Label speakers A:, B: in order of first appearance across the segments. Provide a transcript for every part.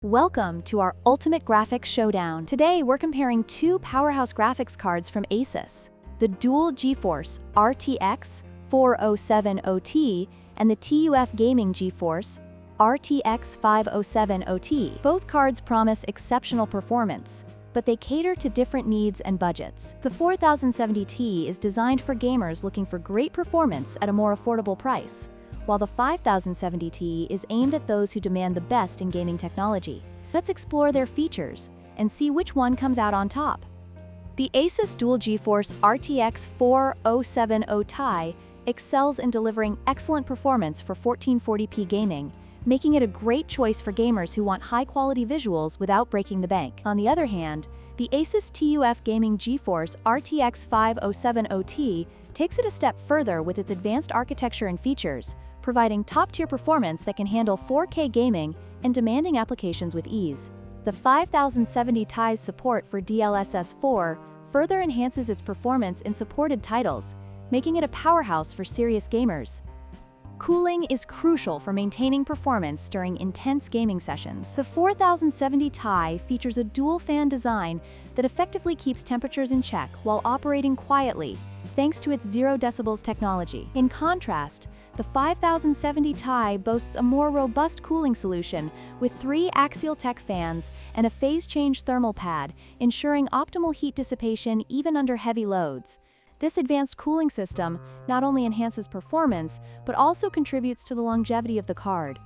A: Welcome to our Ultimate Graphics Showdown. Today, we're comparing two powerhouse graphics cards from ASUS, the dual GeForce RTX 4070T and the TUF Gaming GeForce RTX 5070T. Both cards promise exceptional performance, but they cater to different needs and budgets. The 4070T is designed for gamers looking for great performance at a more affordable price, while the 5070T is aimed at those who demand the best in gaming technology. Let's explore their features and see which one comes out on top. The ASUS Dual GeForce RTX 4070 Ti excels in delivering excellent performance for 1440p gaming, making it a great choice for gamers who want high-quality visuals without breaking the bank. On the other hand, the ASUS TUF Gaming GeForce RTX 5070T takes it a step further with its advanced architecture and features, providing top-tier performance that can handle 4K gaming and demanding applications with ease. The 5070 Ti's support for DLSS 4 further enhances its performance in supported titles, making it a powerhouse for serious gamers. Cooling is crucial for maintaining performance during intense gaming sessions. The 4070 Ti features a dual-fan design that effectively keeps temperatures in check while operating quietly, thanks to its 0 decibels technology. In contrast, the 5070 Ti boasts a more robust cooling solution with 3 axial tech fans and a phase-change thermal pad, ensuring optimal heat dissipation even under heavy loads. This advanced cooling system not only enhances performance, but also contributes to the longevity of the card.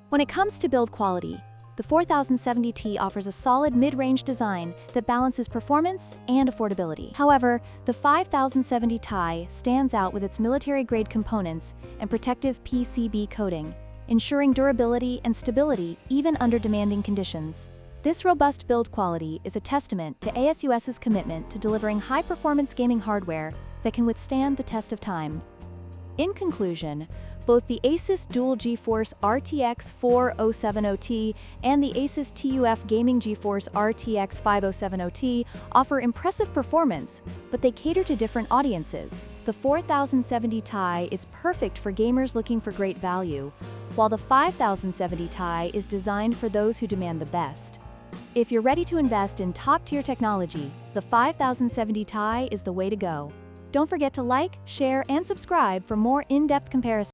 A: When it comes to build quality, the 4070T offers a solid mid-range design that balances performance and affordability. However, the 5070 Ti stands out with its military-grade components and protective PCB coating, ensuring durability and stability even under demanding conditions. This robust build quality is a testament to ASUS's commitment to delivering high-performance gaming hardware that can withstand the test of time. In conclusion, both the ASUS Dual GeForce RTX 4070T and the ASUS TUF Gaming GeForce RTX 5070T offer impressive performance, but they cater to different audiences. The 4070 Ti is perfect for gamers looking for great value, while the 5070 Ti is designed for those who demand the best. If you're ready to invest in top-tier technology, the 5070 Ti is the way to go. Don't forget to like, share, and subscribe for more in-depth comparisons.